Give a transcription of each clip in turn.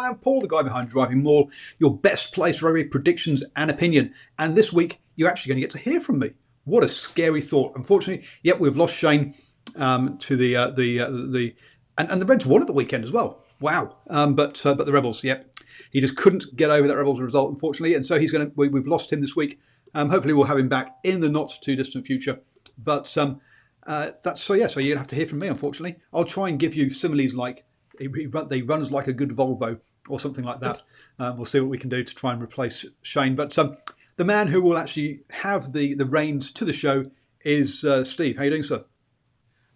I am Paul, the guy behind DrivingMaul, your best place for rugby predictions and opinion. And this week, you're actually going to get to hear from me. What a scary thought. Unfortunately, yep, we've lost Shane to the and the Reds won at the weekend as well. Wow. But the Rebels, yep, he just couldn't get over that Rebels result, unfortunately, and so we've lost him this week. Hopefully, we'll have him back in the not too distant future. But so you're gonna have to hear from me. Unfortunately, I'll try and give you similes like he runs like a good Volvo or something like that. We'll see what we can do to try and replace Shane. But the man who will actually have the reins to the show is Steve. How are you doing, sir?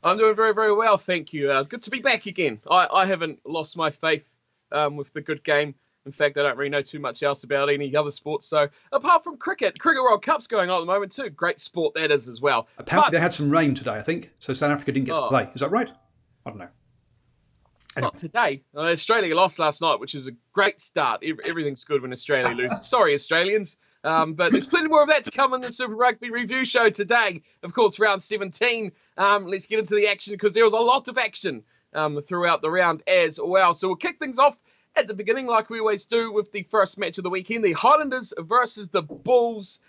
I'm doing very, very well, thank you. Good to be back again. I haven't lost my faith with the good game. In fact, I don't really know too much else about any other sports. So apart from cricket World Cup's going on at the moment too. Great sport that is as well. Apparently they had some rain today, I think. So South Africa didn't get to play. Is that right? I don't know. Anyway. Not today. Australia lost last night, which is a great start. Everything's good when Australia loses. Sorry, Australians. But there's plenty more of that to come in the Super Rugby review show today. Of course, round 17. Let's get into the action because there was a lot of action throughout the round as well. So we'll kick things off at the beginning, like we always do, with the first match of the weekend, the Highlanders versus the Bulls.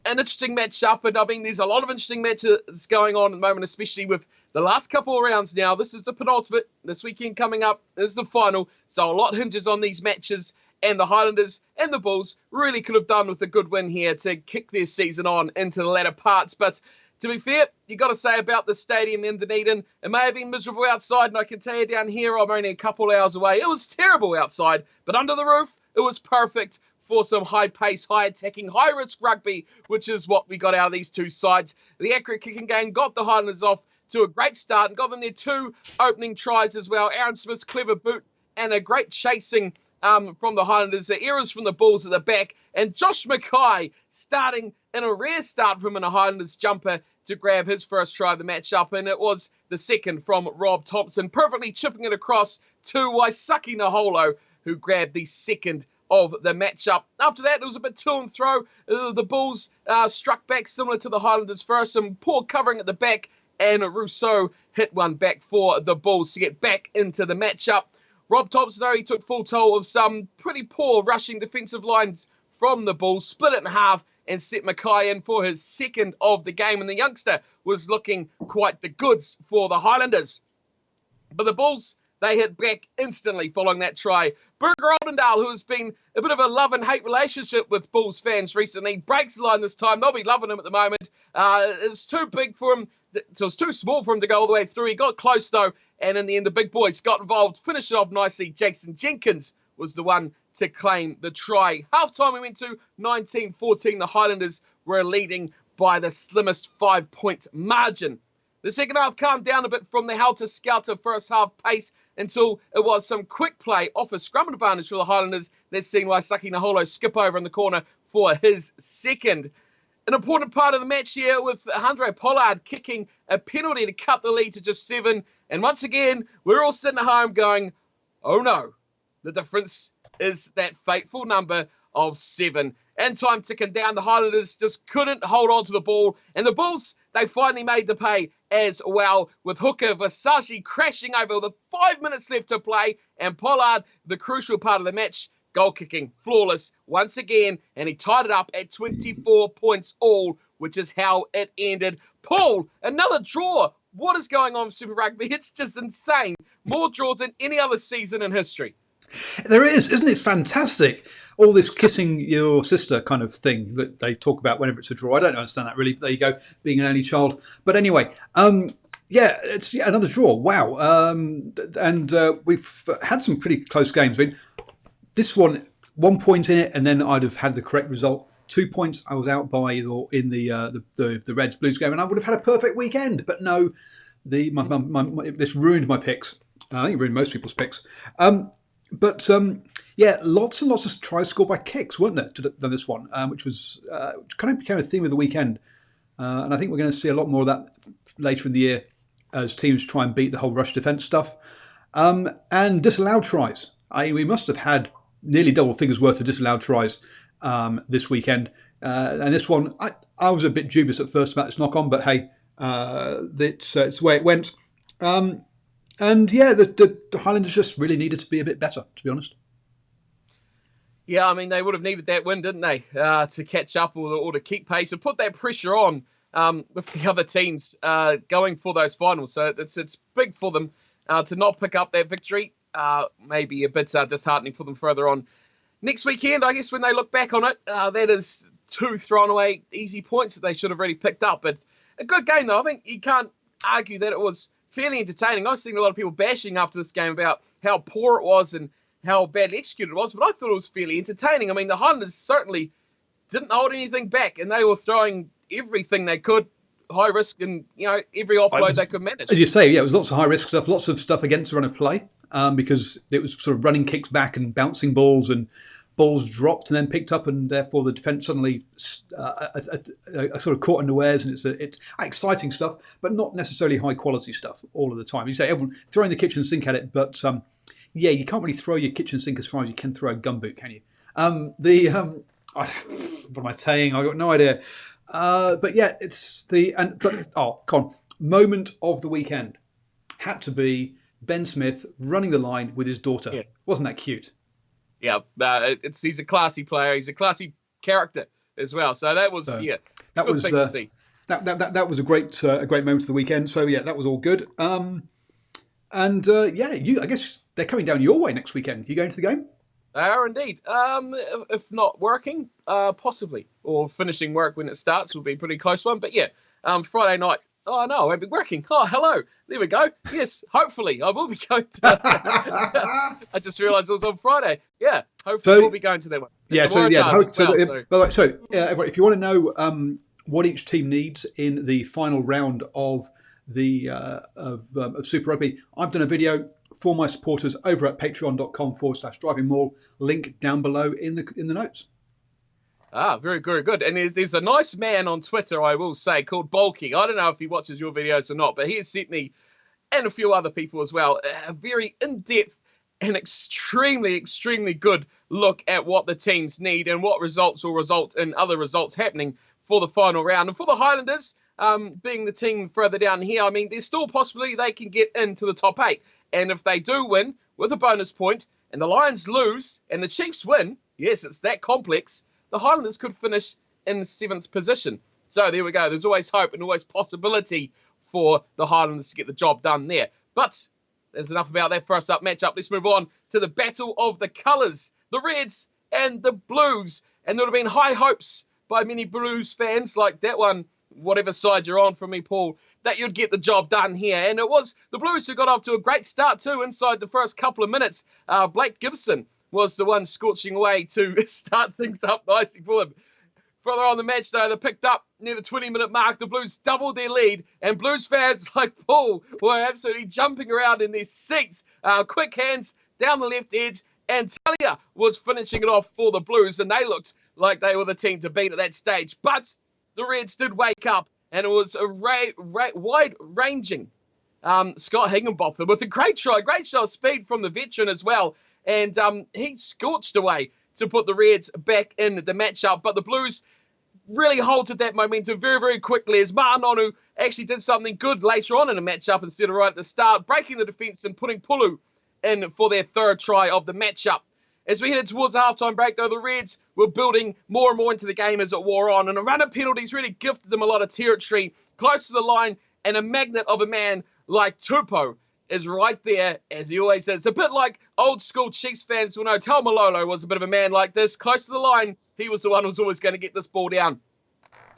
An interesting matchup, and I mean, there's a lot of interesting matches going on at the moment, especially with the last couple of rounds now. This is the penultimate. This weekend coming up is the final, so a lot hinges on these matches, and the Highlanders and the Bulls really could have done with a good win here to kick their season on into the latter parts. But to be fair, you got to say about the stadium in Dunedin, it may have been miserable outside, and I can tell you down here, I'm only a couple hours away. It was terrible outside, but under the roof, it was perfect for some high-pace, high-attacking, high-risk rugby, which is what we got out of these two sides. The accurate kicking game got the Highlanders off to a great start and got them their two opening tries as well. Aaron Smith's clever boot and a great chasing from the Highlanders. The errors from the Bulls at the back. And Josh Mackay starting in a rare start from a Highlanders jumper to grab his first try of the matchup. And it was the second from Rob Thompson, perfectly chipping it across to Waisaki Naholo, who grabbed the second of the matchup. After that, it was a bit to and throw. The Bulls struck back similar to the Highlanders first. Some poor covering at the back, and Rousseau hit one back for the Bulls to get back into the matchup. Rob Thompson, though, he took full toll of some pretty poor rushing defensive lines from the Bulls, split it in half, and set Mackay in for his second of the game. And the youngster was looking quite the goods for the Highlanders. But the Bulls, they hit back instantly following that try. Burger Oldendale, who has been a bit of a love and hate relationship with Bulls fans recently, breaks the line this time. They'll be loving him at the moment. It's too big for him. So it's too small for him to go all the way through. He got close, though, and in the end, the big boys got involved, finished it off nicely. Jason Jenkins was the one to claim the try. Half-time we went to 19-14. The Highlanders were leading by the slimmest 5-point margin. The second half calmed down a bit from the helter-skelter first half pace until it was some quick play off a scrum advantage for the Highlanders. They've seen Waisaki Naholo skip over in the corner for his second. An important part of the match here with Andre Pollard kicking a penalty to cut the lead to just 7. And once again, we're all sitting at home going, oh no, the difference is that fateful number of 7. And time ticking down, the Highlanders just couldn't hold on to the ball. And the Bulls, they finally made the pay as well, with hooker Versace crashing over with 5 minutes left to play. And Pollard, the crucial part of the match, goal kicking, flawless once again, and he tied it up at 24 points all, which is how it ended. Paul, another draw. What is going on with Super Rugby? It's just insane. More draws than any other season in history. There is, isn't it fantastic? All this kissing your sister kind of thing that they talk about whenever it's a draw. I don't understand that really, but there you go, being an only child. But anyway, it's another draw. Wow. And we've had some pretty close games. I mean, this one point in it, and then I'd have had the correct result. 2 points I was out by in the Reds Blues game, and I would have had a perfect weekend. But no, this ruined my picks. I think it ruined most people's picks. Lots and lots of tries scored by kicks, weren't there? Than this one, which was kind of became a theme of the weekend, and I think we're going to see a lot more of that later in the year as teams try and beat the whole rush defence stuff, and disallowed tries. We must have had nearly double figures worth of disallowed tries this weekend. And this one, I was a bit dubious at first about this knock-on, but hey, it's the way it went. The Highlanders just really needed to be a bit better, to be honest. Yeah, I mean, they would have needed that win, didn't they, to catch up or to keep pace and put that pressure on with the other teams going for those finals. So it's big for them to not pick up that victory. Maybe a bit disheartening for them further on. Next weekend, I guess, when they look back on it, that is 2 thrown away easy points that they should have already picked up. But a good game, though. I think you can't argue that it was fairly entertaining. I've seen a lot of people bashing after this game about how poor it was and how badly executed it was, but I thought it was fairly entertaining. I mean, the Highlanders certainly didn't hold anything back, and they were throwing everything they could, high risk, and every offload they could manage. As you say, yeah, it was lots of high risk stuff, lots of stuff against the run of play, because it was sort of running kicks back and bouncing balls, and balls dropped and then picked up, and therefore the defence suddenly sort of caught unawares, and it's exciting stuff, but not necessarily high quality stuff all of the time. You say everyone throwing the kitchen sink at it, but yeah, you can't really throw your kitchen sink as far as you can throw a gumboot, can you? What am I saying? I got no idea. But yeah, it's moment of the weekend had to be Ben Smith running the line with his daughter. Yeah. Wasn't that cute? Yeah, he's a classy player. He's a classy character as well. So that was that was thing to see. That was a great moment of the weekend. So yeah, that was all good. I guess they're coming down your way next weekend. You going to the game? They are indeed. If not working, possibly, or finishing work when it starts will be a pretty close one. But yeah, Friday night. Oh no, I won't be working. Oh, hello. There we go. Yes, hopefully I will be going to. I just realised it was on Friday. Yeah, hopefully we'll be going to that one. It's if you want to know what each team needs in the final round of the of Super Rugby, I've done a video for my supporters over at patreon.com/DrivingMaul. Link down below in the notes. Very, very good. And there's a nice man on Twitter, I will say, called Bulky. I don't know if he watches your videos or not, but he has sent me, and a few other people as well, a very in-depth and extremely, extremely good look at what the teams need and what results will result in other results happening for the final round. And for the Highlanders, being the team further down here, I mean, there's still a possibility they can get into the top 8. And if they do win with a bonus point and the Lions lose and the Chiefs win, yes, it's that complex, the Highlanders could finish in the 7th position. So there we go. There's always hope and always possibility for the Highlanders to get the job done there. But there's enough about that first up matchup. Let's move on to the battle of the colours, the Reds and the Blues. And there would have been high hopes by many Blues fans like that one, whatever side you're on from me, Paul, that you'd get the job done here. And it was the Blues who got off to a great start too inside the first couple of minutes. Blake Gibson was the one scorching away to start things up nicely for them. Further on the match, though, they picked up near the 20-minute mark. The Blues doubled their lead, and Blues fans like Paul were absolutely jumping around in their seats. Quick hands down the left edge, and Talia was finishing it off for the Blues, and they looked like they were the team to beat at that stage. But the Reds did wake up, and it was a wide-ranging Scott Higginbotham with a great show of speed from the veteran as well. And he scorched away to put the Reds back in the matchup. But the Blues really halted that momentum very, very quickly as Ma'anonu actually did something good later on in the matchup instead of right at the start, breaking the defence and putting Pulu in for their 3rd try of the matchup. As we headed towards the halftime break, though, the Reds were building more and more into the game as it wore on. And a run of penalties really gifted them a lot of territory close to the line, and a magnet of a man like Tupou is right there, as he always says. It's a bit like old school Chiefs fans will know. Tal Malolo was a bit of a man like this. Close to the line, he was the one who was always going to get this ball down.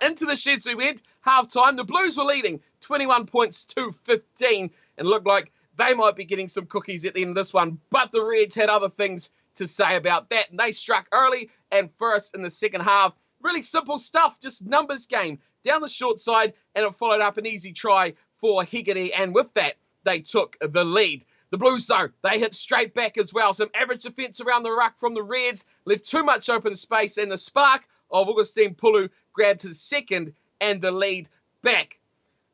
Into the sheds we went. Half-time, the Blues were leading 21 points to 15 and looked like they might be getting some cookies at the end of this one. But the Reds had other things to say about that. And they struck early and first in the second half. Really simple stuff, just numbers game down the short side, and it followed up an easy try for Hegarty. And with that, they took the lead. The Blues, though, they hit straight back as well. Some average defence around the ruck from the Reds, left too much open space, and the spark of Augustine Pulu grabbed his second and the lead back.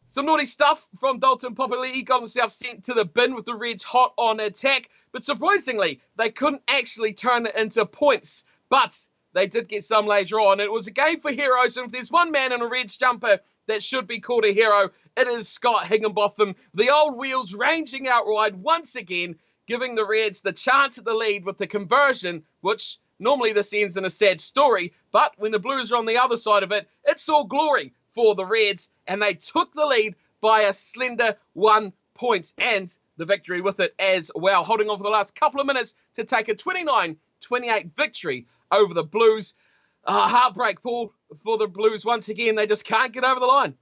Some naughty stuff from Dalton Popoli. He got himself sent to the bin with the Reds hot on attack, but surprisingly, they couldn't actually turn it into points. But they did get some later on. It was a game for heroes, and if there's one man in a Reds jumper that should be called a hero, it is Scott Higginbotham. The old wheels ranging out wide once again, giving the Reds the chance at the lead with the conversion, which Normally this ends in a sad story, but when the Blues are on the other side of it, it's all glory for the Reds, and they took the lead by a slender 1 point, and the victory with it as well, holding on for the last couple of minutes to take a 29-28 victory over the Blues. Heartbreak, Paul, for the Blues once again. They just can't get over the line.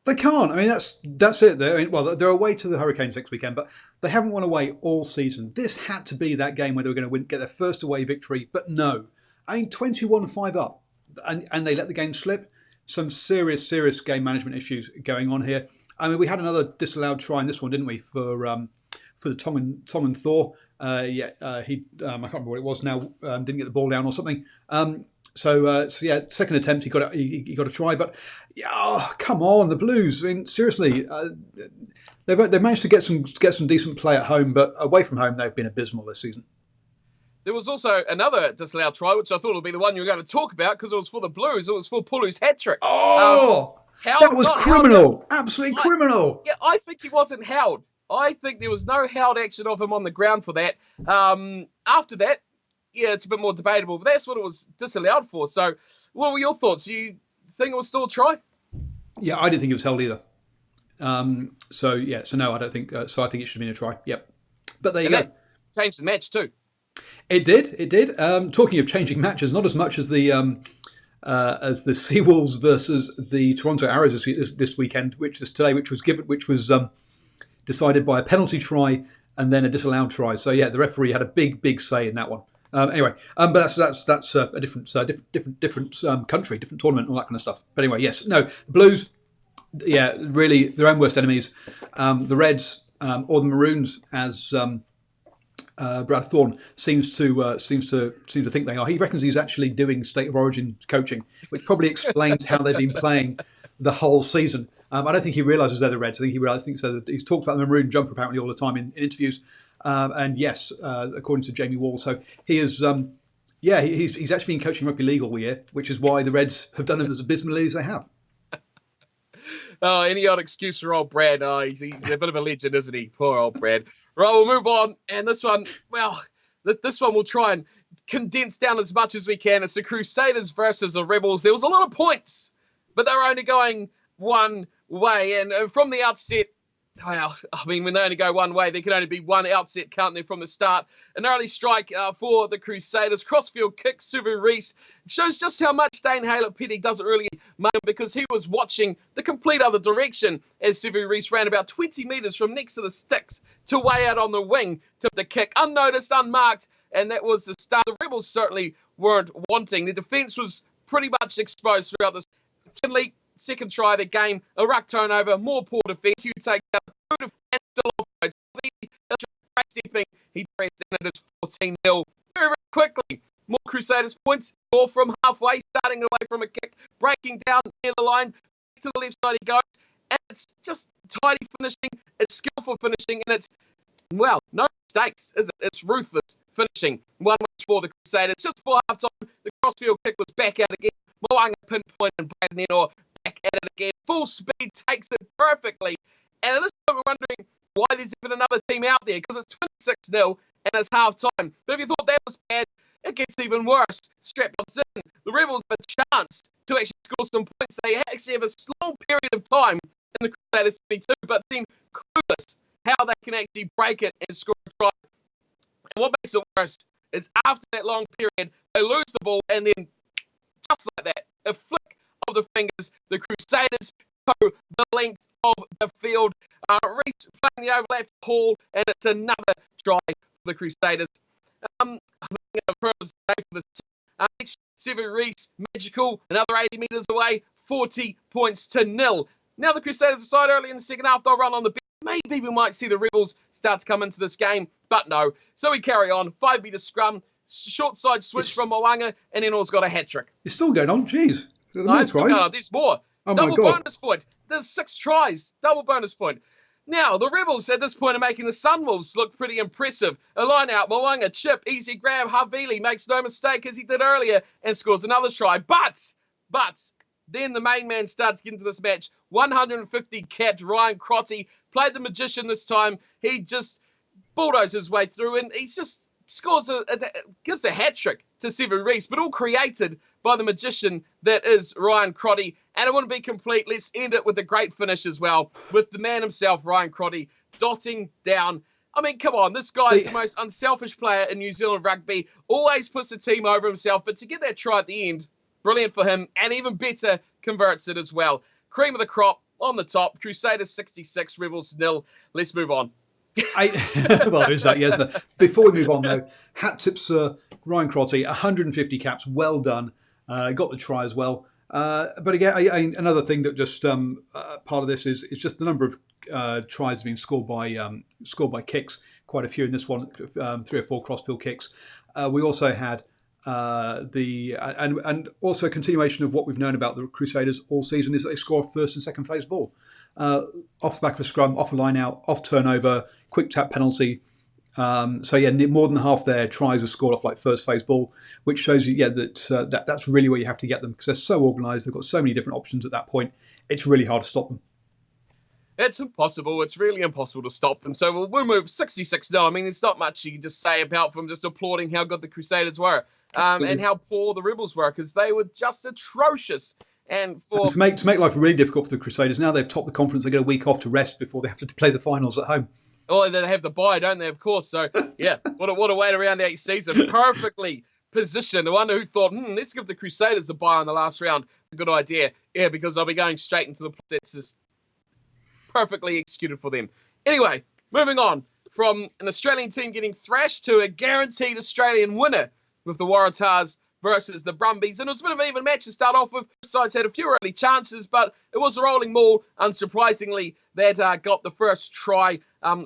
They can't. I mean, that's it. They're away to the Hurricanes next weekend, but they haven't won away all season. This had to be that game where they were going to get their first away victory, but no. I mean, 21-5 up, and they let the game slip. Some serious game management issues going on here. I mean, we had another disallowed try in this one, didn't we, for the Tom and Thor? He I can't remember what it was now. Didn't get the ball down or something. So second attempt he got a try, but come on, the Blues. I mean, seriously, they've managed to get some decent play at home, but away from home they've been abysmal this season. There was also another disallowed try, which I thought would be the one you were going to talk about because it was for the Blues. It was for Pulu's hat trick. That was criminal, absolutely criminal. Yeah, I think he wasn't held. I think there was no held action of him on the ground for that. After that, yeah, it's a bit more debatable, but that's what it was disallowed for. So, what were your thoughts? You think it was still a try? Yeah, I didn't think it was held either. So no, I don't think. So I think it should have been a try. Yep. But there you go. Changed the match too. It did. Talking of changing matches, not as much as the Seawolves versus the Toronto Arrows this weekend, which was decided by a penalty try and then a disallowed try. So yeah, the referee had a big say in that one. Anyway, but that's a different country, different tournament, all that kind of stuff. But anyway, yes, no, the Blues, yeah, really their own worst enemies. The Reds or the Maroons, as Brad Thorne seems to think they are. He reckons he's actually doing State of Origin coaching, which probably explains how they've been playing the whole season. I don't think he realises they're the Reds. I think he thinks that he's talked about the maroon jumper apparently all the time in interviews. And yes, according to Jamie Wall, so he is. He's actually been coaching rugby league all year, which is why the Reds have done it as abysmally as they have. Oh, any odd excuse for old Brad. Oh, he's a bit of a legend, isn't he? Poor old Brad. Right, we'll move on. And this one, this one we'll try and condense down as much as we can. It's the Crusaders versus the Rebels. There was a lot of points, but they were only going one way. And from the outset, well, I mean, when they only go one way, there can only be one outset, can't there, from the start? An early strike for the Crusaders. Crossfield kick, Suvu Reese. Shows just how much Dane Haylett-Petty doesn't really mind because he was watching the complete other direction as Suvu Reese ran about 20 metres from next to the sticks to way out on the wing to the kick. Unnoticed, unmarked, and that was the start. The Rebels certainly weren't wanting. The defence was pretty much exposed throughout this. Finley, second try of the game, a ruck turnover, more poor defence. Hugh takes out the defence still offside. Stepping, he pressed in at his 14-0 very, very quickly. More Crusaders points, more from halfway, starting away from a kick, breaking down near the line, back to the left side he goes, and it's just tidy finishing, it's skillful finishing, and it's, well, no mistakes, is it? It's ruthless finishing. 1-1 for the Crusaders. Just before half-time, the crossfield kick was back out again. Moanga pinpoint and Brad Nenor back at it again. Full speed, takes it perfectly. And at this point, we're wondering why there's even another team out there, because it's 26-0 and it's half-time. But if you thought that was bad, it gets even worse. Strap yourself in. The Rebels have a chance to actually score some points. They actually have a long period of time in the Crusaders 22, but seem clueless how they can actually break it and score a try. And what makes it worse is after that long period, they lose the ball, and then just like that, a flick of the fingers, the Crusaders go the length of the field. Reese playing the overlap Hall, and it's another try for the Crusaders. I think a for this Sevu Reese, magical, another 80 metres away, 40 points to 0. Now the Crusaders decide early in the second half they'll run on the bench. Maybe we might see the Rebels start to come into this game, but no. So we carry on, 5 metre scrum, short side switch from Moanga, and Enor's got a hat-trick. It's still going on, jeez. There's more. Oh double my God. Bonus point. There's 6 tries. Double bonus point. Now, the Rebels at this point are making the Sunwolves look pretty impressive. A line out, Moanga, chip, easy grab, Havili makes no mistake as he did earlier and scores another try. But, then the main man starts getting into this match. 150 capped Ryan Crotty, played the magician this time. He just bulldozes his way through and he just scores gives a hat-trick to Seven Reefs, but all created by the magician that is Ryan Crotty. And it wouldn't be complete. Let's end it with a great finish as well, with the man himself, Ryan Crotty, dotting down. I mean, come on, this guy is the most unselfish player in New Zealand rugby, always puts the team over himself, but to get that try at the end, brilliant for him, and even better, converts it as well. Cream of the crop on the top, Crusaders 66, Rebels 0. Let's move on. Well, there's that, yes. But before we move on, though, hat tips, Ryan Crotty, 150 caps, well done. Got the try as well. But again, another thing that just part of this is just the number of tries being scored by kicks. Quite a few in this one, 3 or 4 crossfield kicks. We also had and also a continuation of what we've known about the Crusaders all season is that they score first and second phase ball. Off the back of a scrum, off a line out, off turnover, quick tap penalty. More than half their tries were scored off like first phase ball, which shows you, that's really where you have to get them because they're so organised. They've got so many different options at that point. It's really hard to stop them. It's impossible. It's really impossible to stop them. So we'll move 66 now. I mean, there's not much you can just say about from just applauding how good the Crusaders were and how poor the Rebels were because they were just atrocious. And to make life really difficult for the Crusaders, now they've topped the conference, they get a week off to rest before they have to play the finals at home. Oh, they have the bye, don't they? Of course. So, yeah, what a way to round out your season. Perfectly positioned. I wonder who thought, let's give the Crusaders a bye on the last round. Good idea. Yeah, because they'll be going straight into the playoffs. Perfectly executed for them. Anyway, moving on from an Australian team getting thrashed to a guaranteed Australian winner with the Waratahs versus the Brumbies. And it was a bit of an even match to start off with. Both sides had a few early chances, but it was the rolling maul, unsurprisingly, that got the first try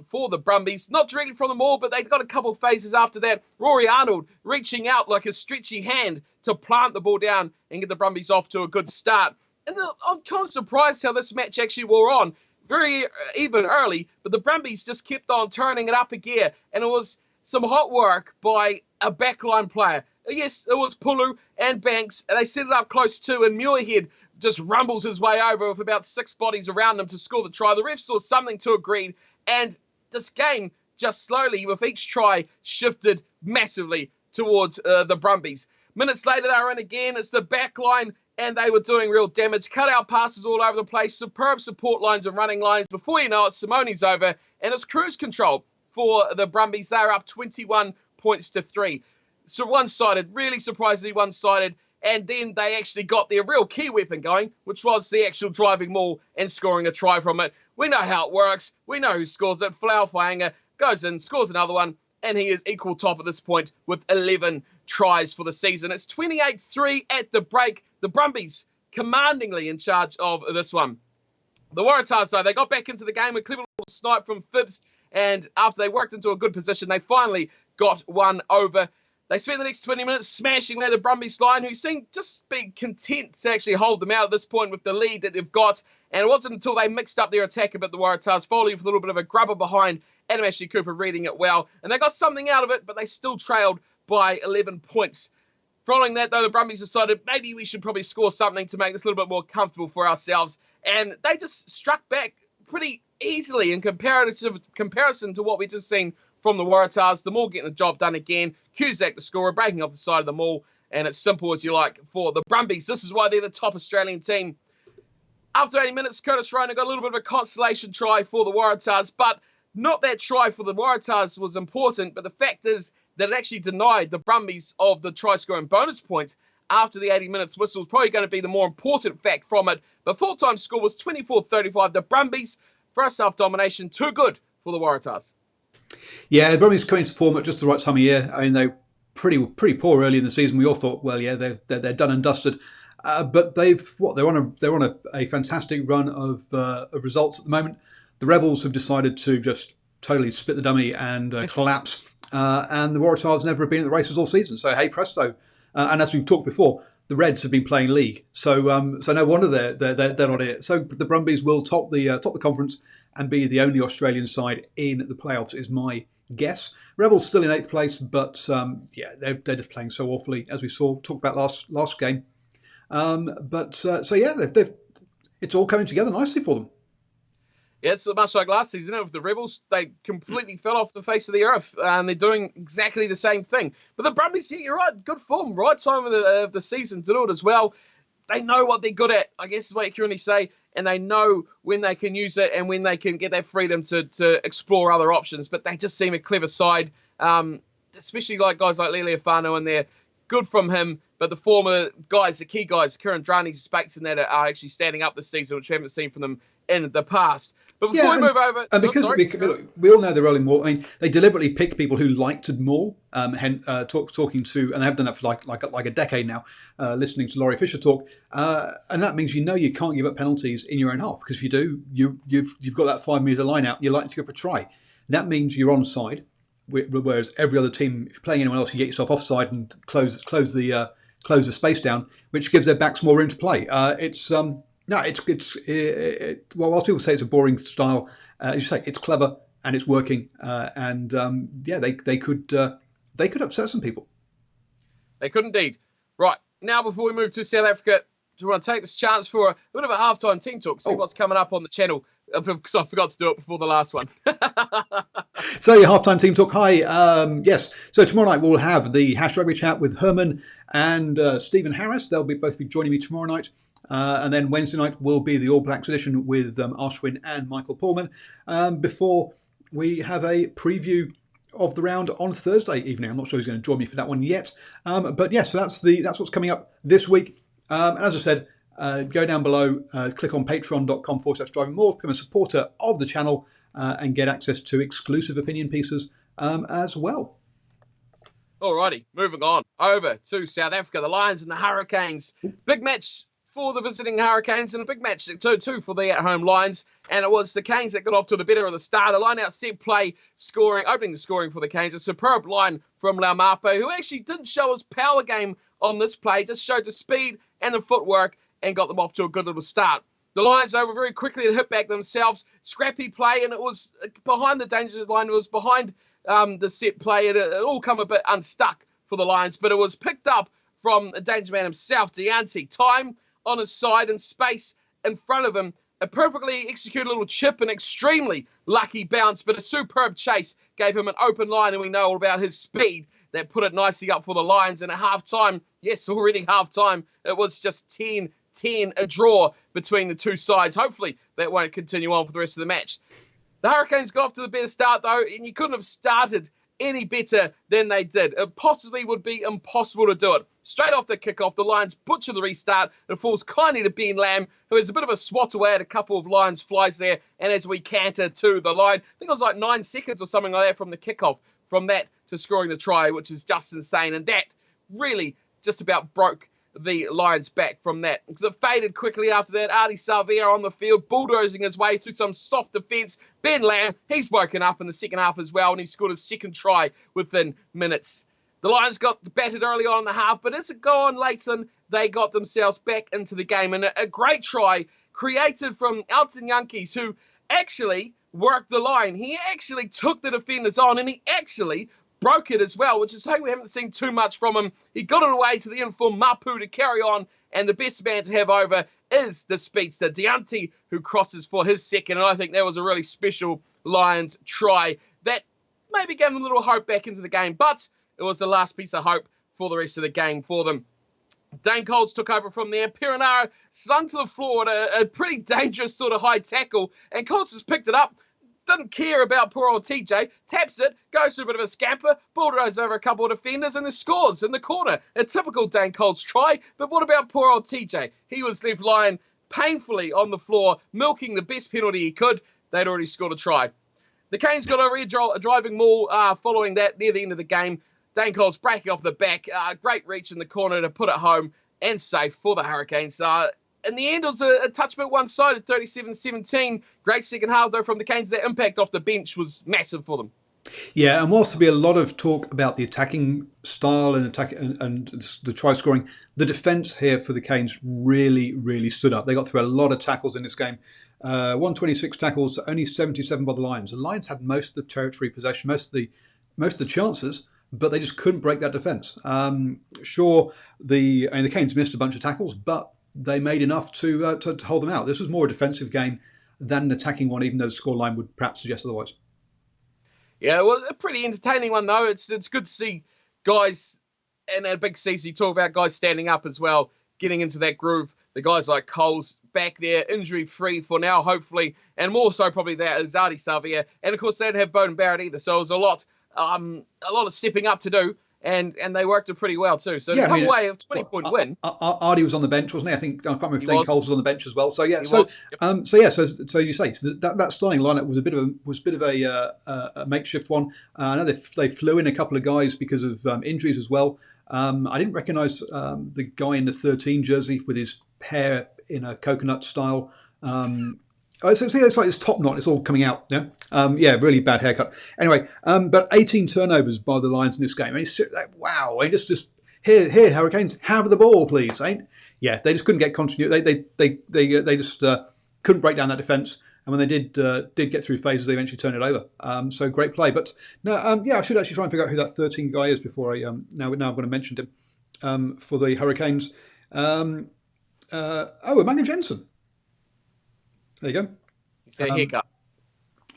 for the Brumbies. Not directly from the maul, but they got a couple of phases after that. Rory Arnold reaching out like a stretchy hand to plant the ball down and get the Brumbies off to a good start. And I'm kind of surprised how this match actually wore on. Very even early, but the Brumbies just kept on turning it up a gear, and it was some hot work by a backline player. Yes, it was Pulu and Banks, and they set it up close too, and Muirhead just rumbles his way over with about 6 bodies around him to score the try. The refs saw something to agree, and this game just slowly, with each try, shifted massively towards the Brumbies. Minutes later, they were in again. It's the backline, and they were doing real damage. Cut-out passes all over the place, superb support lines and running lines. Before you know it, Simone's over, and it's cruise control for the Brumbies. They're up 21 points to 3. So one-sided, really surprisingly one-sided, and then they actually got their real key weapon going, which was the actual driving maul and scoring a try from it. We know how it works. We know who scores it. Flower Whainga goes in, scores another one, and he is equal top at this point with 11 tries for the season. It's 28-3 at the break. The Brumbies commandingly in charge of this one. The Waratahs, though, they got back into the game with a clever little snipe from Phibbs, and after they worked into a good position, they finally got one over. They spent the next 20 minutes smashing away the Brumbies line, who seemed just be content to actually hold them out at this point with the lead that they've got. And it wasn't until they mixed up their attack a bit, the Waratahs, Foley with a little bit of a grubber behind, Adam Ashley Cooper reading it well. And they got something out of it, but they still trailed by 11 points. Following that, though, the Brumbies decided maybe we should probably score something to make this a little bit more comfortable for ourselves. And they just struck back pretty easily in comparison to what we just seen from the Waratahs. The Maul getting the job done again. Cusack, the scorer, breaking off the side of the Maul. And it's simple as you like for the Brumbies. This is why they're the top Australian team. After 80 minutes, Curtis Rona got a little bit of a consolation try for the Waratahs, but not that try for the Waratahs was important, but the fact is that it actually denied the Brumbies of the try-scoring bonus point after the 80 minutes whistle. Was probably going to be the more important fact from it. The full-time score was 24-35. The Brumbies, first half domination, too good for the Waratahs. Yeah, the Brumbies coming to form at just the right time of year. I mean, they were pretty poor early in the season. We all thought, well, yeah, they're done and dusted. But they're on a fantastic run of results at the moment. The Rebels have decided to just totally split the dummy and collapse. And the Waratahs never have been at the races all season. So hey presto! And as we've talked before, the Reds have been playing league. So no wonder they're not in it. So the Brumbies will top the conference and be the only Australian side in the playoffs, is my guess. Rebels still in 8th place, but they're just playing so awfully, as we talked about last game. It's all coming together nicely for them. Yeah, it's much like last season with the Rebels. They completely fell off the face of the earth, and they're doing exactly the same thing. But the Brumbies, yeah, you're right, good form, right time of the season to do it as well. They know what they're good at, I guess is what you can really say, and they know when they can use it and when they can get that freedom to explore other options. But they just seem a clever side, especially like guys like Lele Afano in there. Good from him, but the former guys, the key guys, Kieran Drani, Spakes, and that are actually standing up this season, which we haven't seen from them in the past. But before we move over, and because we all know they're rolling maul. I mean, they deliberately pick people who like to maul. Talking to, and they have done that for like a decade now. Listening to Laurie Fisher talk, and that means you can't give up penalties in your own half, because if you do, you've got that 5 metre line out. You're likely to go for a try. That means you're onside. Whereas every other team, if you're playing anyone else, you get yourself offside and close the space down, which gives their backs more room to play. Whilst people say it's a boring style, as you say, it's clever and it's working. They could upset some people. They could indeed. Right, now before we move to South Africa, do you want to take this chance for a bit of a halftime team talk, see what's coming up on the channel? Because I forgot to do it before the last one. So your halftime team talk. Hi. Yes. So tomorrow night we'll have the Hash Rugby chat with Herman and Stephen Harris. They'll both be joining me tomorrow night. And then Wednesday night will be the All Blacks edition with Ashwin and Michael Pullman. Before we have a preview of the round on Thursday evening. I'm not sure who's going to join me for that one yet. But yes, so that's what's coming up this week. And as I said, go down below, click on patreon.com/DrivingMaul, become a supporter of the channel, and get access to exclusive opinion pieces as well. Alrighty, moving on over to South Africa, the Lions and the Hurricanes. Big match for the visiting Hurricanes and a big match too for the at-home Lions. And it was the Canes that got off to the better of the start. A line-out set play opening the scoring for the Canes. A superb line from Laumape, who actually didn't show his power game on this play, just showed the speed and the footwork and got them off to a good little start. The Lions, over very quickly to hit back themselves. Scrappy play, and it was behind the danger line. It was behind the set play. It all come a bit unstuck for the Lions, but it was picked up from a danger man himself, Deante. Time on his side and space in front of him. A perfectly executed little chip, an extremely lucky bounce, but a superb chase gave him an open line, and we know all about his speed. That put it nicely up for the Lions. And at half-time, yes, already half-time, it was just 10-10, a draw between the two sides. Hopefully, that won't continue on for the rest of the match. The Hurricanes got off to the better start, though, and you couldn't have started any better than they did. It possibly would be impossible to do it. Straight off the kickoff, the Lions butcher the restart. It falls kindly to Ben Lamb, who has a bit of a swat away at a couple of Lions flies there. And as we canter to the line, I think it was like 9 seconds or something like that from the kickoff, from that to scoring the try, which is just insane. And that really just about broke the Lions back from that, because it faded quickly after that. Artie Savia on the field, bulldozing his way through some soft defence. Ben Lamb, he's woken up in the second half as well, and he scored his second try within minutes. The Lions got battered early on in the half, but as it got on late, they got themselves back into the game. And a great try created from Elton Yankees, who actually worked the line. He actually took the defenders on, and he actually broke it as well, which is something we haven't seen too much from him. He got it away to the informed Mapu to carry on, and the best man to have over is the speedster, Deante, who crosses for his second, and I think that was a really special Lions try that maybe gave them a little hope back into the game, but it was the last piece of hope for the rest of the game for them. Dane Coles took over from there. Perenara slung to the floor at a pretty dangerous sort of high tackle, and Coles just picked it up. Doesn't care about poor old TJ, taps it, goes through a bit of a scamper, bulldozes over a couple of defenders, and the scores in the corner. A typical Dane Coles try, but what about poor old TJ? He was left lying painfully on the floor, milking the best penalty he could. They'd already scored a try. The Canes got a driving maul following that near the end of the game. Dane Coles breaking off the back, great reach in the corner to put it home and safe for the Hurricanes. In the end, it was a touch bit one-sided, 37-17. Great second half, though, from the Canes. Their impact off the bench was massive for them. Yeah, and whilst there'll be a lot of talk about the attacking style and the try scoring, the defence here for the Canes really, really stood up. They got through a lot of tackles in this game. 126 tackles, only 77 by the Lions. The Lions had most of the territory possession, most of the chances, but they just couldn't break that defence. The Canes missed a bunch of tackles, but they made enough to hold them out. This was more a defensive game than an attacking one, even though the scoreline would perhaps suggest otherwise. Yeah, well, a pretty entertaining one though. It's good to see guys and a big CC. You talk about guys standing up as well, getting into that groove. The guys like Coles back there, injury free for now, hopefully, and more so probably that Zadi Savia, and of course they didn't have Bowden Barrett either. So it was a lot of stepping up to do. And they worked it pretty well too. So come away a 20-point win. Ardy was on the bench, wasn't he? I can't remember if Dane Coles was on the bench as well. So yeah, so you say that starting lineup was a bit of a makeshift one. I know they flew in a couple of guys because of injuries as well. I didn't recognise the guy in the 13 jersey with his hair in a coconut style. So see, it's like this top knot. It's all coming out. Yeah, really bad haircut. Anyway, but 18 turnovers by the Lions in this game. And it's like, wow. And just here, Hurricanes, have the ball, please. Yeah, they just couldn't get continuity. They just couldn't break down that defence. And when they did get through phases, they eventually turned it over. So great play. But no, I should actually try and figure out who that 13 guy is before I now I'm going to mention him for the Hurricanes. Emmanuel Jensen. There you go. He's got a haircut.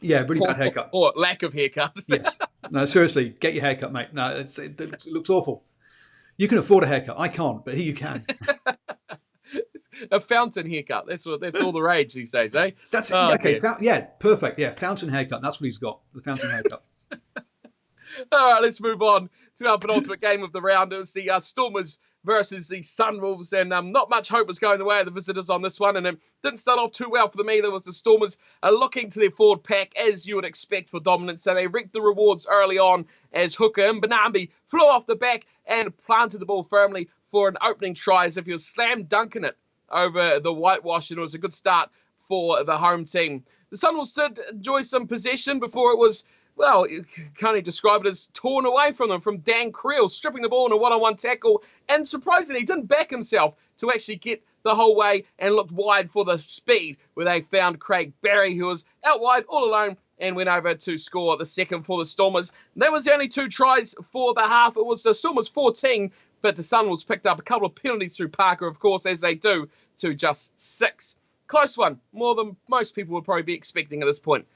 Yeah, really bad haircut. Or lack of haircut. Yes. No, seriously, get your haircut, mate. No, it looks awful. You can afford a haircut. I can't, but here you can. A fountain haircut. That's all the rage these days, eh? That's okay. Perfect. Yeah, fountain haircut. That's what he's got. The fountain haircut. All right, let's move on to our penultimate game of the round. It was the Stormers versus the Sunwolves, and not much hope was going the way of the visitors on this one, and it didn't start off too well for them either. Was the Stormers looking to their forward pack, as you would expect for dominance, so they reaped the rewards early on as Hooker and Banambi flew off the back and planted the ball firmly for an opening try, as if he was slam dunking it over the whitewash, and it was a good start for the home team. The Sunwolves did enjoy some possession before it was, well, you can't even describe it as torn away from them, from Dan Creel, stripping the ball in a one-on-one tackle, and surprisingly, he didn't back himself to actually get the whole way and looked wide for the speed, where they found Craig Barry, who was out wide all alone, and went over to score the second for the Stormers. That was the only 2 tries for the half. It was the Stormers 14, but the Sunwolves picked up a couple of penalties through Parker, of course, as they do, to just 6. Close one, more than most people would probably be expecting at this point.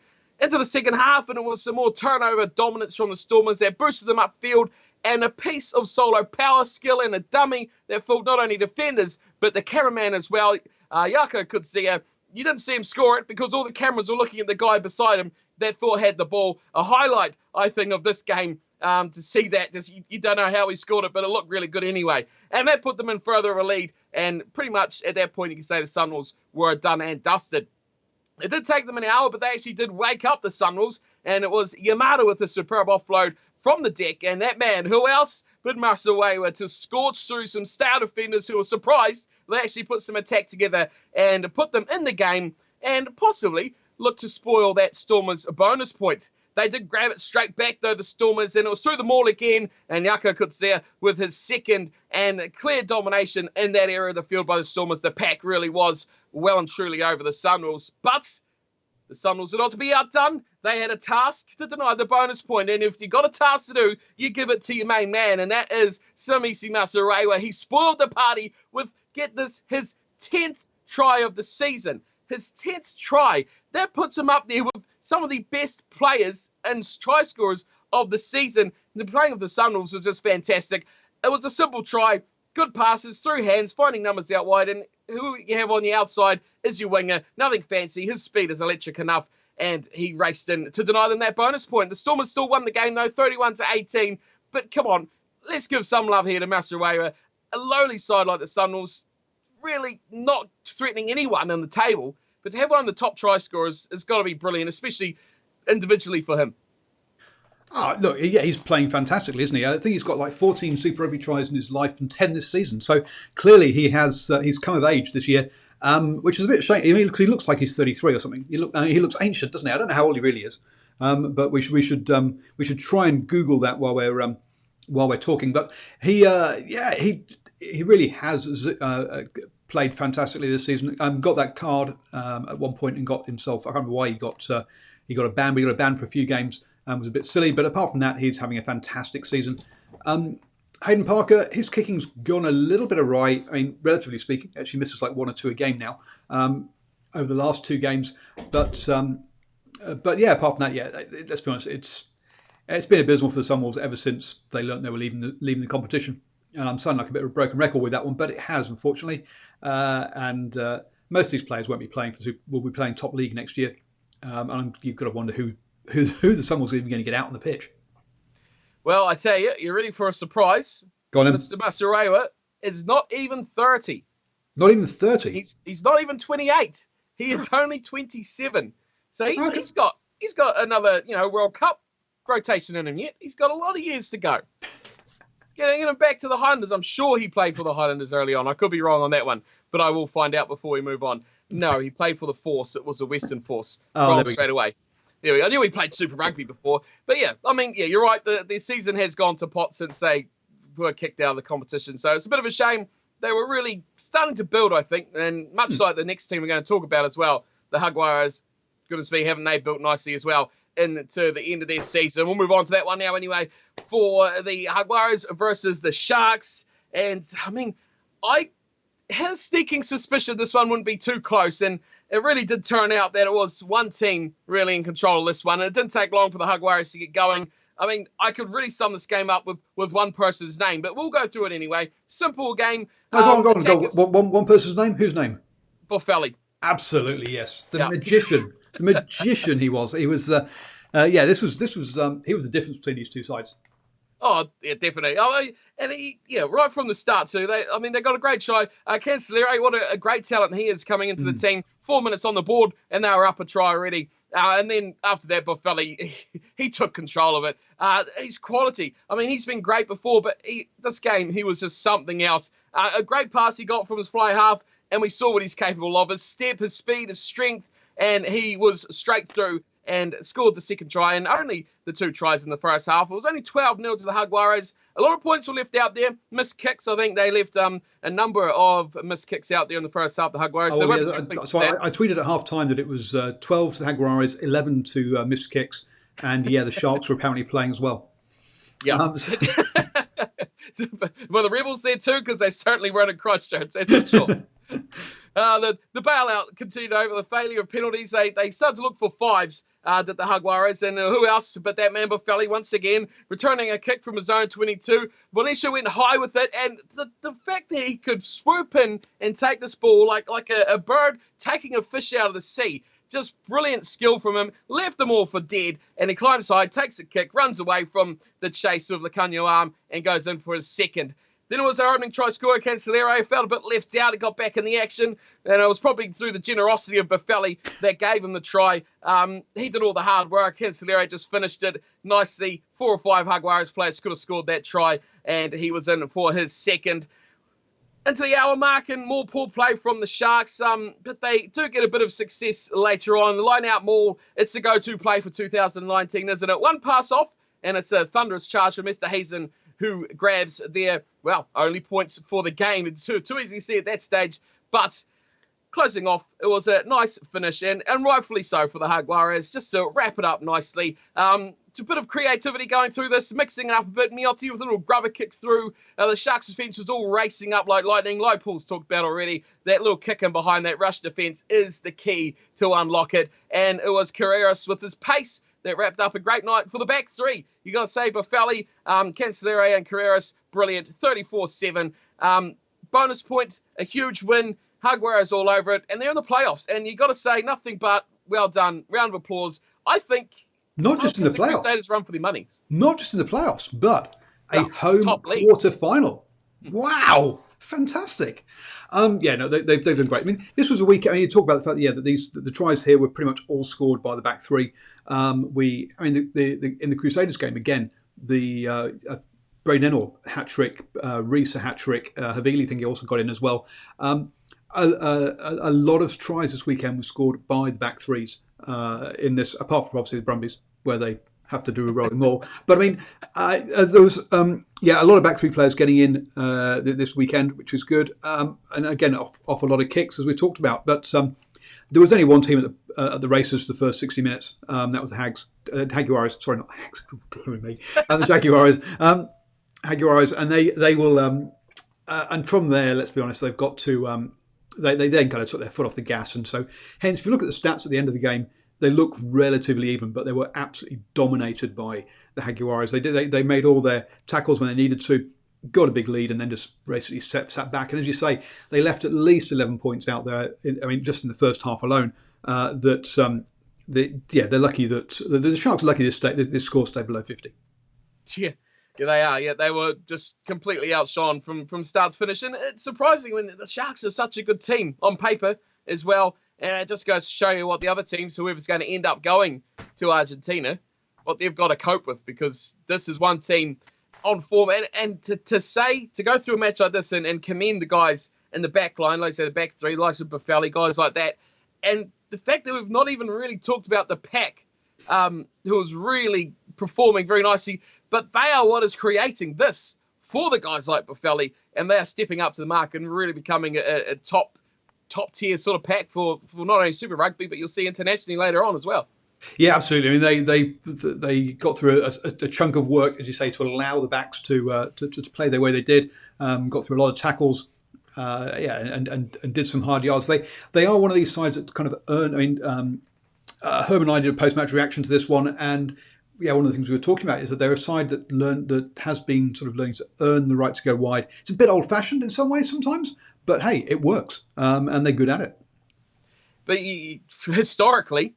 Into the second half, and it was some more turnover dominance from the Stormers that boosted them upfield, and a piece of solo power, skill, and a dummy that fooled not only defenders, but the cameraman as well. Jaco Kudzia, you didn't see him score it because all the cameras were looking at the guy beside him that thought had the ball. A highlight, I think, of this game to see that. You don't know how he scored it, but it looked really good anyway. And that put them in further of a lead, and pretty much at that point you can say the Sunwolves were done and dusted. It did take them an hour, but they actually did wake up the Sunwolves, and it was Yamada with a superb offload from the deck, and that man, who else but Masawewa, to scorch through some stout defenders who were surprised they actually put some attack together and put them in the game, and possibly look to spoil that Stormers bonus point. They did grab it straight back, though, the Stormers, and it was through the maul again, and Jaco Kudzia with his second and clear domination in that area of the field by the Stormers. The pack really was well and truly over the Sunwolves, but the Sunwolves are not to be outdone. They had a task to deny the bonus point, and if you got a task to do, you give it to your main man, and that is Samisi Masarewa. He spoiled the party with, get this, his 10th try of the season. His 10th try. That puts him up there with some of the best players and try scorers of the season. The playing of the Sunwolves was just fantastic. It was a simple try, good passes, through hands, finding numbers out wide, and who you have on the outside is your winger. Nothing fancy. His speed is electric enough, and he raced in to deny them that bonus point. The Stormers still won the game, though, 31-18. But come on, let's give some love here to Masarewa. A lowly side like the Sunwolves, really not threatening anyone on the table, but to have one of the top try scorers has got to be brilliant, especially individually for him. Oh, look, yeah, he's playing fantastically, isn't he? I think he's got like 14 Super Rugby tries in his life and 10 this season. So clearly he's come of age this year, which is a bit shame. I mean, he looks like he's 33 or something. He looks ancient, doesn't he? I don't know how old he really is, but we should try and Google that while we're talking. But he really has played fantastically this season. Got that card at one point and got himself. I can't remember why he got a ban. But he got a ban for a few games. Was a bit silly, but apart from that, he's having a fantastic season. Haydn Parker, his kicking's gone a little bit awry. I mean, relatively speaking, actually misses like 1 or 2 a game now. over the last 2 games. But yeah, apart from that, yeah, let's be honest, it's been abysmal for the Sunwolves ever since they learnt they were leaving the competition. And I'm sounding like a bit of a broken record with that one, but it has, unfortunately. And most of these players won't be playing will be playing top league next year. And you've got to wonder who the Sunwolves are even going to get out on the pitch. Well, I tell you, you're ready for a surprise. Go on, Mr. Masarewa is not even 30. Not even 30? He's not even 28. He is only 27. So he's got another World Cup rotation in him yet. He's got a lot of years to go. Getting him back to the Highlanders. I'm sure he played for the Highlanders early on. I could be wrong on that one, but I will find out before we move on. No, he played for the Force. It was the Western Force. Wrong straight away. There we go. I knew he played Super Rugby before. But yeah, I mean, yeah, you're right. The season has gone to pot since they were kicked out of the competition. So it's a bit of a shame. They were really starting to build, I think, and much like the next team we're going to talk about as well, the Jaguares. Goodness me, haven't they built nicely as well into the end of their season? We'll move on to that one now anyway for the Jaguares versus the Sharks. And, I mean, I had a sneaking suspicion this one wouldn't be too close, and it really did turn out that it was one team really in control of this one, and it didn't take long for the Jaguares to get going. I mean, I could really sum this game up with one person's name, but we'll go through it anyway. Simple game. Go on. One person's name? Whose name? Boffelli. Absolutely, yes. The magician. The magician he was. He was, he was the difference between these two sides. Oh, yeah, definitely. Right from the start too. They got a great show. Cancelliere, what a great talent he is coming into the team. 4 minutes on the board, and they were up a try already. And then after that, Boffelli, he took control of it. His quality. I mean, he's been great before, but this game, he was just something else. A great pass he got from his fly half, and we saw what he's capable of. His step, his speed, his strength, and he was straight through and scored the second try, and only the 2 tries in the first half. It was only 12-0 to the Jaguares. A lot of points were left out there. Missed kicks, I think they left a number of missed kicks out there in the first half, the Jaguares. I tweeted at half-time that it was 12 to the Jaguares, 11 to missed kicks, and the Sharks were apparently playing as well. Yeah. Well, the Rebels there too, because they certainly weren't in Christchurch, that's for sure. The bailout continued over the failure of penalties. They started to look for fives, did the Jaguares, and who else but that man Boffelli once again returning a kick from his own 22. Bonisha went high with it, and the fact that he could swoop in and take this ball like a bird taking a fish out of the sea. Just brilliant skill from him. Left them all for dead, and he climbs high, takes a kick, runs away from the chase of the Canyo arm, and goes in for his second. Then it was our opening try scorer, Cancelliere. Felt a bit left out. He got back in the action. And it was probably through the generosity of Boffelli that gave him the try. He did all the hard work. Cancelliere just finished it nicely. 4 or 5 Jaguares players could have scored that try. And he was in for his second. Into the hour mark and more poor play from the Sharks. But they do get a bit of success later on. The line-out maul, it's the go-to play for 2019, isn't it? One pass off, and it's a thunderous charge from Mr. Haydn, who grabs their, only points for the game. It's too easy to see at that stage. But closing off, it was a nice finish, and rightfully so for the Jaguares, just to wrap it up nicely. A bit of creativity going through this, mixing it up a bit. Miotti with a little grubber kick through. The Sharks' defence was all racing up like lightning. Like Paul's talked about already, that little kick in behind that rush defence is the key to unlock it. And it was Carreras with his pace that wrapped up a great night for the back three. You got to say Boffelli, Cancelliere and Carreras, brilliant, 34-7. Bonus point, a huge win. Jaguares all over it, and they're in the playoffs. And you got to say nothing but well done. Round of applause. I think not just in the playoffs. Crusaders run for their money. Not just in the playoffs, but a home quarter final. Wow, fantastic. They've done great. I mean, this was a week. I mean, you talk about the fact that the tries here were pretty much all scored by the back three. In the Crusaders game again, the Braden Ennor hat trick, Reese a hat trick, Havili think he also got in as well. A lot of tries this weekend were scored by the back threes in this, apart from obviously the Brumbies, where they have to do a rolling maul. But I mean, there was a lot of back three players getting in this weekend, which is good. And again, off a lot of kicks, as we talked about. But there was only one team at the races for the first 60 minutes. That was the Jaguares. Sorry, not Hags. Me. And the Jaguares. Jaguares, and they will. And from there, let's be honest, they've got to they then kind of took their foot off the gas. And so, hence, if you look at the stats at the end of the game, they look relatively even, but they were absolutely dominated by the Jaguares. They made all their tackles when they needed to, got a big lead, and then just basically sat back. And as you say, they left at least 11 points out there. Just in the first half alone. They're lucky that the Sharks are lucky this score stayed below 50. Yeah, they are. Yeah, they were just completely outshone from start to finish. And it's surprising when the Sharks are such a good team on paper as well. It just goes to show you what the other teams, whoever's going to end up going to Argentina, what they've got to cope with, because this is one team on form. And to go through a match like this and commend the guys in the back line, like I said, the back three, like Buffelli, guys like that. And the fact that we've not even really talked about the pack, who is really performing very nicely, but they are what is creating this for the guys like Buffelli, and they are stepping up to the mark and really becoming a top tier sort of pack for not only Super Rugby, but you'll see internationally later on as well. Yeah, absolutely. I mean, they got through a chunk of work, as you say, to allow the backs to play the way they did. Got through a lot of tackles. And did some hard yards. They are one of these sides that kind of earn. I mean, Herb and I did a post-match reaction to this one, and one of the things we were talking about is that they're a side that has been sort of learning to earn the right to go wide. It's a bit old-fashioned in some ways sometimes, but hey, it works, and they're good at it. But historically,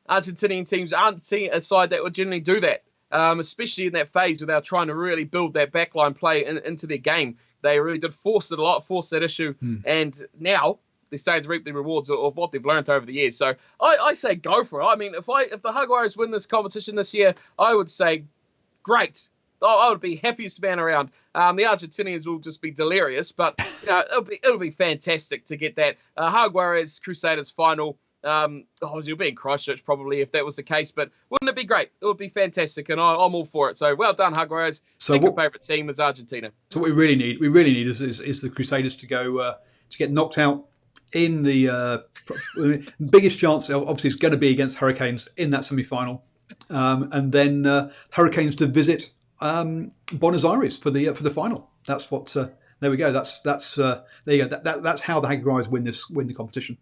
Argentinian teams aren't a side that would generally do that, especially in that phase where they're trying to really build that backline play into their game. They really did force it a lot, force that issue, and now they're starting to reap the rewards of what they've learned over the years. So I say go for it. I mean, if the Jaguares win this competition this year, I would say great. I would be happiest man around. The Argentinians will just be delirious, but it'll be fantastic to get that Jaguares Crusaders final. You'll be in Christchurch probably if that was the case, but wouldn't it be great? It would be fantastic, and I'm all for it. So well done, Jaguares. So second favourite team is Argentina. So what we really need is the Crusaders to go to get knocked out in the biggest chance. Obviously, is going to be against Hurricanes in that semi-final, and then Hurricanes to visit Buenos Aires for the final. That's what. There we go. That's there you go. That's how the Jaguares win the competition.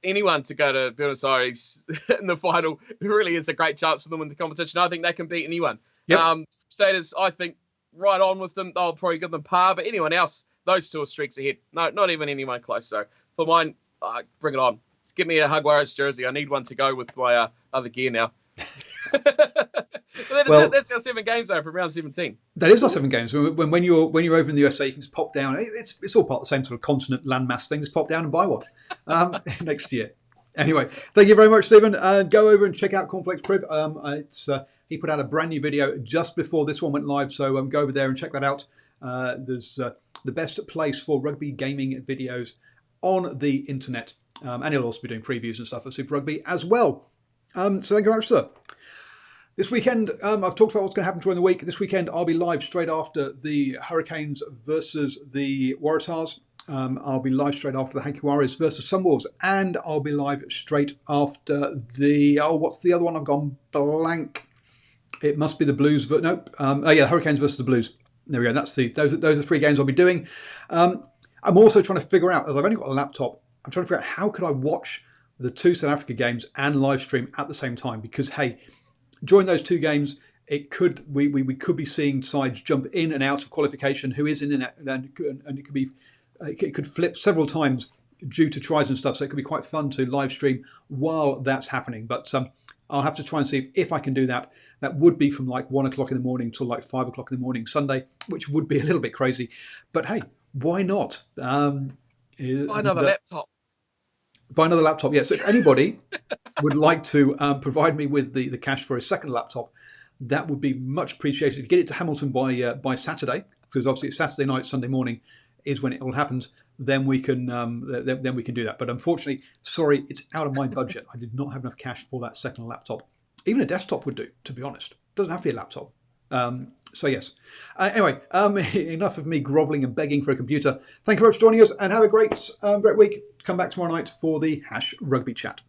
Anyone to go to Buenos Aires in the final, it really is a great chance for them in the competition. I think they can beat anyone. Yep. Crusaders, I think, right on with them. I'll probably give them par, but anyone else, those two are streaks ahead. No, not even anyone close. So for mine, bring it on. Give me a Jaguares jersey. I need one to go with my other gear now. That's our 7 games though from round 17. That is our 7 games. When you're over in the USA, you can just pop down. It's all part of the same sort of continent landmass thing. Just pop down and buy one next year. Anyway, thank you very much, Stephen. Go over and check out Cornflake's Crib. He put out a brand new video just before this one went live, so go over there and check that out. There's the best place for rugby gaming videos on the internet, and he'll also be doing previews and stuff of Super Rugby as well. So thank you very much, sir. This weekend, I've talked about what's going to happen during the week. This weekend, I'll be live straight after the Hurricanes versus the Waratahs. I'll be live straight after the Jaguares versus Sunwolves, and I'll be live straight after what's the other one? I've gone blank. It must be the Blues. Hurricanes versus the Blues. There we go. Those are 3 games I'll be doing. I'm also trying to figure out, as I've only got a laptop, I'm trying to figure out how could I watch the 2 South Africa games and live stream at the same time, because hey, during those 2 games, we could be seeing sides jump in and out of qualification. Who is in and out, and it could flip several times due to tries and stuff. So it could be quite fun to live stream while that's happening. But I'll have to try and see if I can do that. That would be from like 1 o'clock in the morning till like 5 o'clock in the morning Sunday, which would be a little bit crazy. But hey, why not? Buy another laptop. Buy another laptop, yes. If anybody would like to provide me with the cash for a second laptop, that would be much appreciated. If you get it to Hamilton by Saturday, because obviously it's Saturday night, Sunday morning is when it all happens, then we can do that. But unfortunately, sorry, it's out of my budget. I did not have enough cash for that second laptop. Even a desktop would do, to be honest. Doesn't have to be a laptop. So yes. Anyway, enough of me grovelling and begging for a computer. Thank you very much for joining us, and have a great week. Come back tomorrow night for the #Rugby Chat.